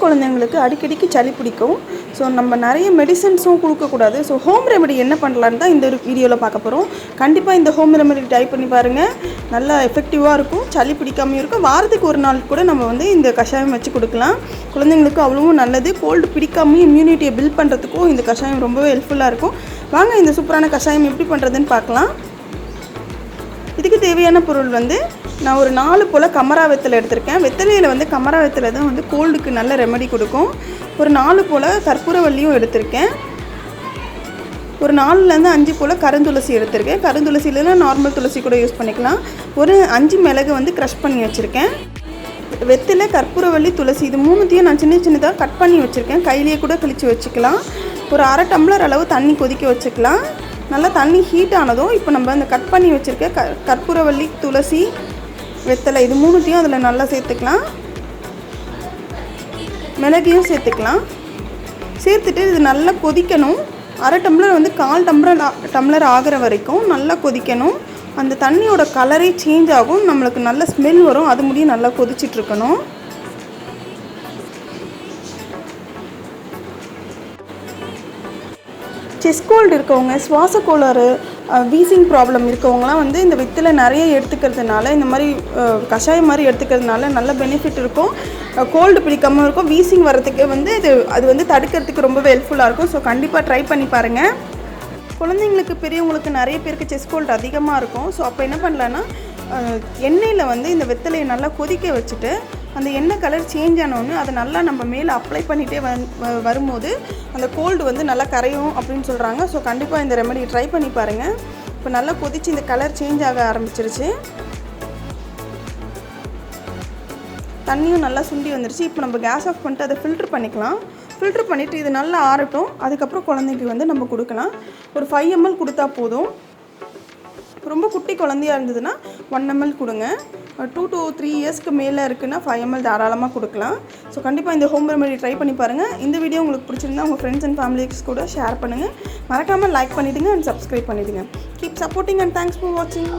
குழந்தைங்களுக்கு அடிக்கடிக்கு சளி பிடிக்கும். ஸோ நம்ம நிறைய மெடிசன்ஸும் கொடுக்கக்கூடாது. ஸோ ஹோம் ரெமெடி என்ன பண்ணலான்னு தான் இந்த வீடியோவில் பார்க்க போகிறோம். கண்டிப்பாக இந்த ஹோம் ரெமெடி ட்ரை பண்ணி பாருங்கள். நல்லா எஃபெக்டிவாக இருக்கும், சளி பிடிக்காமையும் இருக்கும். வாரத்துக்கு ஒரு நாள் கூட நம்ம வந்து இந்த கஷாயம் வச்சு கொடுக்கலாம். குழந்தைங்களுக்கு அவ்வளவும் நல்லது. கோல்டு பிடிக்காமையும் இம்யூனிட்டியை பில்ட் பண்ணுறதுக்கும் இந்த கஷாயம் ரொம்பவே ஹெல்ப்ஃபுல்லாக இருக்கும். வாங்க இந்த சூப்பரான கஷாயம் எப்படி பண்ணுறதுன்னு பார்க்கலாம். இதுக்கு தேவையான பொருள் வந்து நான் ஒரு 4 போல் கமரா வெத்தலை எடுத்திருக்கேன். வெத்தலையில் வந்து கமரா வெத்தலை தான் வந்து கோல்டுக்கு நல்ல ரெமெடி கொடுக்கும். ஒரு 4 போல் கற்பூரவல்லியும் எடுத்திருக்கேன். ஒரு 4லேருந்து 5 போல் கருந்துளசி எடுத்திருக்கேன். கருந்துளசியிலாம் நார்மல் துளசி கூட யூஸ் பண்ணிக்கலாம். ஒரு 5 மிளகு வந்து க்ரஷ் பண்ணி வச்சுருக்கேன். வெத்தலை, கற்பூரவல்லி, துளசி இது 3த்தையும் நான் சின்ன சின்னதாக கட் பண்ணி வச்சுருக்கேன். கையிலேயே கூட கிழிச்சு வச்சுக்கலாம். ஒரு 1/2 டம்ளர் அளவு தண்ணி கொதிக்க வச்சுக்கலாம். நல்லா தண்ணி ஹீட் ஆனதும் இப்போ நம்ம இந்த கட் பண்ணி வச்சுருக்க கற்பூரவல்லி, துளசி, வெத்தலை இது 3த்தையும் அதில் நல்லா சேர்த்துக்கலாம். மிளகையும் சேர்த்துக்கலாம். சேர்த்துட்டு இது நல்லா கொதிக்கணும். 1/2 டம்ளர் வந்து 1/4 டம்ளர் ஆகிற வரைக்கும் நல்லா கொதிக்கணும். அந்த தண்ணியோட கலரே சேஞ்ச் ஆகும், நம்மளுக்கு நல்ல ஸ்மெல் வரும். அது முடியும் நல்லா கொதிச்சிட்ருக்கணும். செஸ்ட் கோல்டு இருக்கவங்க, சுவாச கோளாறு, வீசிங் ப்ராப்ளம் இருக்கவங்களாம் வந்து இந்த வெத்தலை நிறைய எடுத்துக்கிறதுனால, இந்த மாதிரி கஷாயம் மாதிரி எடுத்துக்கிறதுனால நல்ல பெனிஃபிட் இருக்கும். கோல்டு பிடிக்காமல் இருக்கும். வீசிங் வர்றதுக்கு வந்து அது வந்து தடுக்கிறதுக்கு ரொம்பவே ஹெல்ப்ஃபுல்லாக இருக்கும். ஸோ கண்டிப்பாக ட்ரை பண்ணி பாருங்கள். குழந்தைங்களுக்கு, பெரியவங்களுக்கு நிறைய பேருக்கு செஸ்ட் கோல்டு அதிகமாக இருக்கும். ஸோ அப்போ என்ன பண்ணலான்னா, எண்ணெயில் வந்து இந்த வெத்தலையை நல்லா கொதிக்க வச்சுட்டு அந்த எண்ணெய் கலர் சேஞ்ச் ஆனோன்னு அதை நல்லா நம்ம மேலே அப்ளை பண்ணிகிட்டே வரும்போது அந்த கோல்டு வந்து நல்லா கரையும் அப்படின்னு சொல்கிறாங்க. ஸோ கண்டிப்பாக இந்த ரெமெடி ட்ரை பண்ணி பாருங்கள். இப்போ நல்லா கொதித்து இந்த கலர் சேஞ்ச் ஆக ஆரம்பிச்சிருச்சு. தண்ணியும் நல்லா சுண்டி வந்துருச்சு. இப்போ நம்ம கேஸ் ஆஃப் பண்ணிட்டு அதை ஃபில்ட்ரு பண்ணிக்கலாம். ஃபில்ட்ரு பண்ணிவிட்டு இது நல்லா ஆறட்டும். அதுக்கப்புறம் குழந்தைக்கு வந்து நம்ம கொடுக்கலாம். ஒரு 5 ml கொடுத்தா போதும். ரொம்ப குட்டி குழந்தையாக இருந்ததுன்னா 1 ml கொடுங்க. 2 to 3 இயர்ஸ்க்கு மேலே இருக்குன்னா 5 ml தாராளமாக கொடுக்கலாம். ஸோ கண்டிப்பாக இந்த ஹோம் ரெமெடி ட்ரை பண்ணி பாருங்கள். இந்த வீடியோ உங்களுக்கு பிடிச்சிருந்தா உங்கள் ஃப்ரெண்ட்ஸ் அண்ட் ஃபேமிலிஸ் கூட ஷேர் பண்ணுங்கள். மறக்காமல் லைக் பண்ணிவிடுங்க அண்ட் சப்ஸ்கிரைப் பண்ணிவிடுங்க. Keep supporting and thanks for வாட்சிங்.